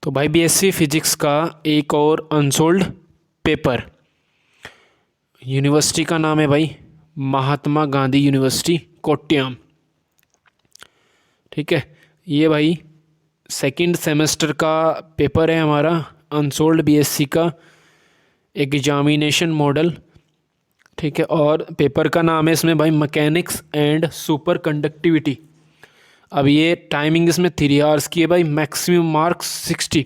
तो भाई BSc physics का एक और अनसोल्ड पेपर, यूनिवर्सिटी का नाम है भाई महात्मा गांधी यूनिवर्सिटी कोट्टयम। ठीक है, ये भाई सेकंड सेमेस्टर का पेपर है हमारा अनसोल्ड बीएससी का एग्जामिनेशन मॉडल। ठीक है, और पेपर का नाम है इसमें भाई मैकेनिक्स एंड सुपर कंडक्टिविटी। अब ये टाइमिंग इसमें 3 आवर्स की है भाई, मैक्सिमम मार्क्स 60।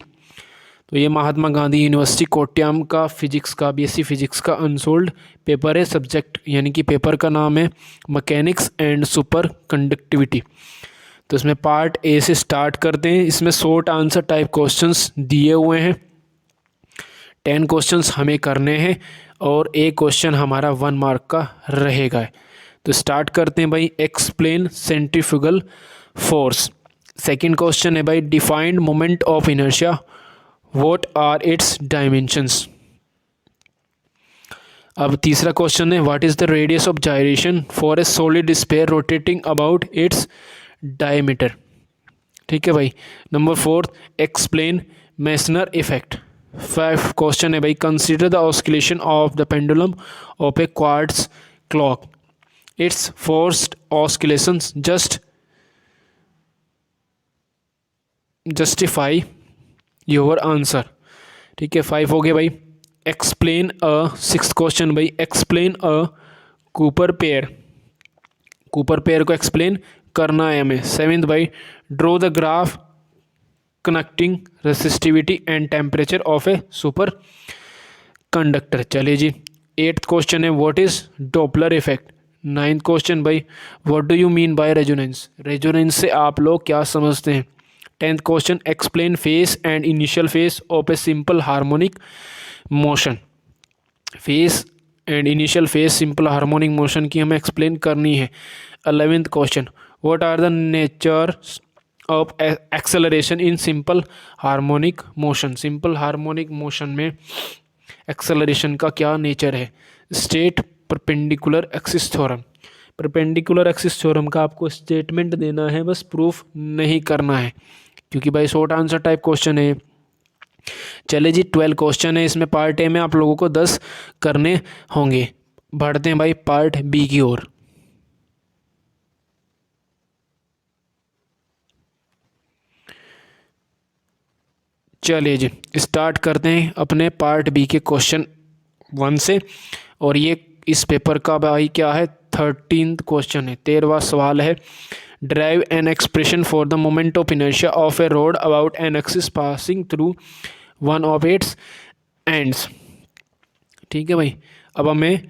तो ये महात्मा गांधी यूनिवर्सिटी कोट्टयम का फिजिक्स का बीएससी फिजिक्स का अनसोल्ड पेपर है। सब्जेक्ट यानी कि पेपर का नाम है मैकेनिक्स एंड सुपर कंडक्टिविटी। तो इसमें पार्ट ए से स्टार्ट करते हैं। इसमें शॉर्ट आंसर टाइप क्वेश्चंस दिए हुए हैं। 10 क्वेश्चंस हमें करने हैं और एक क्वेश्चन हमारा 1 मार्क का रहेगा। तो स्टार्ट करते हैं भाई। Explain centrifugal force. Second question है भाई defined moment of inertia, what are its dimensions. अब तीसरा क्वेश्चन है what is the radius of gyration for a solid sphere rotating about its diameter. ठीक है भाई। Number 4 explain Meissner effect. 5 question है भाई consider the oscillation of the pendulum of a quartz clock, its forced oscillations justify your answer. ठीक है, 5 हो गया भाई। एक्सप्लेन अ 6th क्वेश्चन भाई explain a Cooper pair. Cooper pair को explain करना है हमें। 7th भाई draw the graph connecting resistivity and temperature of a super conductor. चलिए जी। 8th क्वेश्चन है what is Doppler effect. 9th question भाई what do you mean by resonance. Resonance से आप लोग क्या समझते हैं। 10th question explain phase and initial phase of a simple harmonic motion. Phase and initial face simple harmonic motion की हमें explain करनी है। 11th question what are the nature of acceleration in simple harmonic motion. Simple harmonic motion में acceleration का क्या नेचर है। State perpendicular axis theorem. Perpendicular axis theorem का आपको स्टेटमेंट देना है, बस प्रूफ नहीं करना है, क्योंकि भाई शॉर्ट आंसर टाइप क्वेश्चन है। चले जी 12 क्वेश्चन है इसमें। पार्ट ए में आप लोगों को 10 करने होंगे। बढ़ते हैं भाई पार्ट बी की ओर। चलिए जी स्टार्ट करते हैं अपने पार्ट बी के क्वेश्चन 1 से। और ये इस पेपर का भाई क्या है 13th क्वेश्चन है, 13वां सवाल है। Drive an expression for the moment of inertia of A road about an axis passing through one of its ends. ठीक है भाई। अब हमें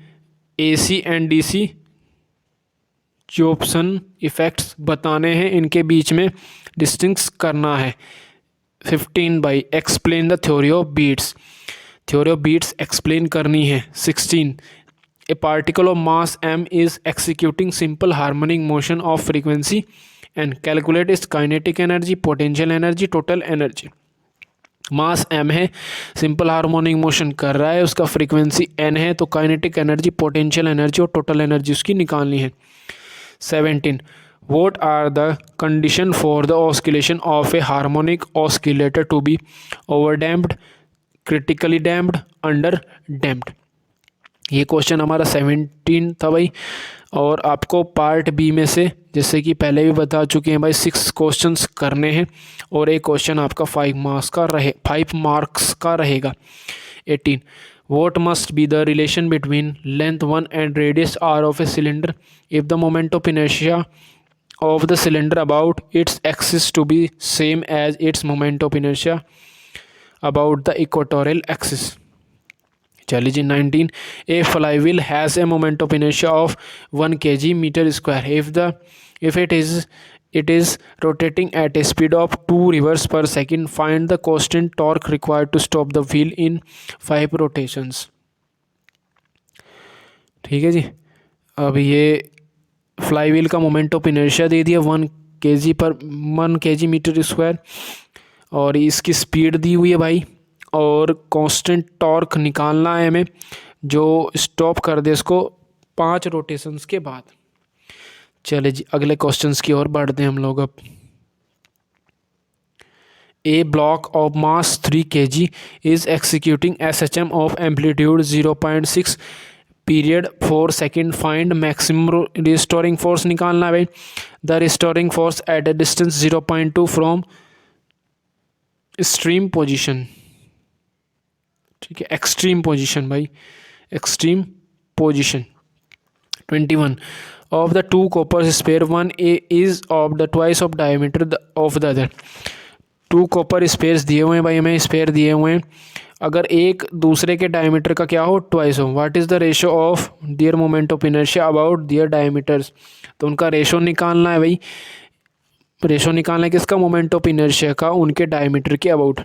AC and DC Jobson effects बताने हैं, इनके बीच में डिस्टिंक्स करना है। 15 भाई explain the theory of beats. Theory of beats explain करनी है। 16 a particle of mass m is executing simple harmonic motion of frequency and calculate its kinetic energy, potential energy, total energy। Mass m है, simple harmonic motion कर रहा है, उसका frequency n है, तो kinetic energy, potential energy और total energy उसकी निकालनी है। 17 What are the condition for the oscillation of a harmonic oscillator to be overdamped, critically damped, underdamped। ये क्वेश्चन हमारा 17 था भाई। और आपको पार्ट बी में से जैसे कि पहले भी बता चुके हैं भाई 6 क्वेश्चंस करने हैं और एक क्वेश्चन आपका 5 मार्क्स का रहेगा। 18 What must be the relation between length 1 and radius r of a cylinder if the moment of inertia of the cylinder about its axis to be same as its moment of inertia about the equatorial axis। चलिए जी 19 a flywheel has a moment of inertia of 1 kg metre square if it is rotating at a speed of 2 revolves per second, find the constant torque required to stop the wheel in 5 rotations। ठीक है जी। अब ये flywheel का moment of inertia दे दिया 1 kg metre square और इसकी speed दी हुई है भाई, और कांस्टेंट टॉर्क निकालना है हमें जो स्टॉप कर दे इसको 5 रोटेशंस के बाद। चले जी अगले क्वेश्चंस की ओर बढ़ते हैं हम लोग। अब A block of mass 3 kg is executing SHM of amplitude 0.6 period 4 second. Find maximum restoring force निकालना है भाई. The restoring force at A distance 0.2 from extreme position. ठीक है, एक्सट्रीम पोजीशन भाई, extreme position. 21 of the two copper sphere, one is of the twice of diameter of the other. Two copper spheres दिए हुए हैं भाई, हमें spare दिए हुए हैं. अगर एक दूसरे के डायमीटर का क्या हो, ट्वाइस हो. What is the ratio of their moment of inertia about their diameters. तो उनका रेशो निकालना है भाई. रेशो निकालना है किसका, मोमेंट ऑफ इनर्शिया का उनके डायमीटर के अबाउट.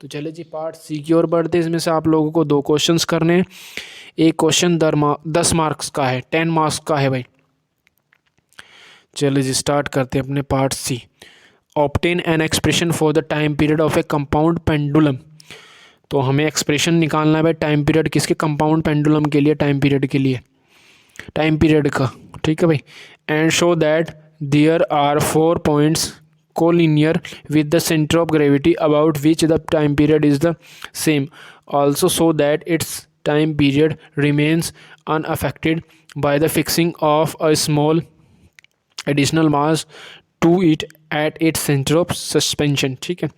तो चले जी पार्ट सी की ओर बढ़ते. इसमें से आप लोगों को 2 क्वेश्चंस करने हैं. एक क्वेश्चन 10 मार्क्स का है, 10 मार्क्स का है भाई. चलिए जी स्टार्ट करते हैं अपने part C. Obtain an expression for the time period of a compound pendulum. तो हमें एक्सप्रेशन निकालना है भाई टाइम पीरियड किसके, कंपाउंड पेंडुलम के लिए, टाइम पीरियड के लिए, टाइम पीरियड का. ठीक है भाई. And show that there are 4 points collinear with the centre of gravity about which the time period is the same. Also show that its time period remains unaffected by the fixing of a small additional mass to it at its centre of suspension. ठीक है.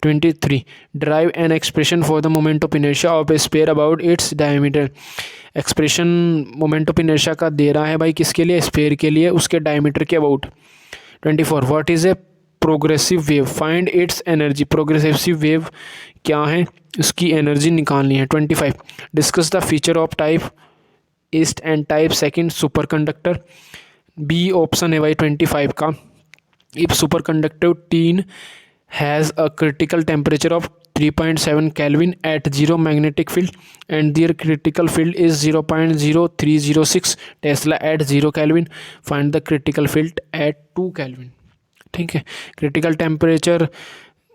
23 derive an expression for the moment of inertia of a sphere about its diameter. Expression moment of inertia का दे रहा है भाई किसके लिए, spare के लिए, उसके डायमीटर के about. 24 what is a progressive wave, find its energy. Progressive wave क्या है, उसकी एनर्जी निकालनी है. 25 discuss the feature of type east and type second superconductor. B option है भाई 25 का. If superconductive tin has a critical temperature of 3.7 Kelvin at zero magnetic field and their critical field is 0.0306 Tesla at 0 Kelvin. Find the critical field at 2 Kelvin. ठीक है. Critical temperature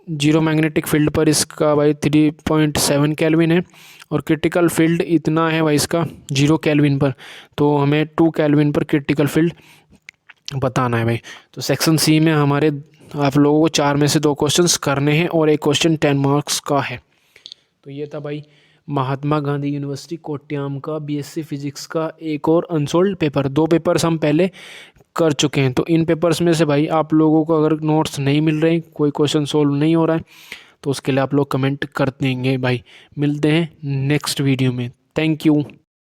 zero magnetic field पर इसका भाई 3.7 kelvin है और critical field इतना है भाई इसका 0 केल्विन पर. तो हमें 2 केल्विन पर क्रिटिकल फील्ड बताना है भाई. तो सेक्शन सी में हमारे आप लोगों को 4 में से 2 क्वेश्चंस करने हैं और एक क्वेश्चन 10 मार्क्स का है. तो ये था भाई महात्मा गांधी यूनिवर्सिटी कोट्याम का बीएससी फिजिक्स का एक और अनसोल्ड पेपर. 2 पेपर्स हम पहले कर चुके हैं. तो इन पेपर्स में से भाई आप लोगों को अगर नोट्स नहीं मिल रहे, कोई क्वेश्चन सोल्व नहीं हो रहा है, तो उसके लिए आप लोग कमेंट कर देंगे भाई. मिलते हैं नेक्स्ट वीडियो में. Thank you.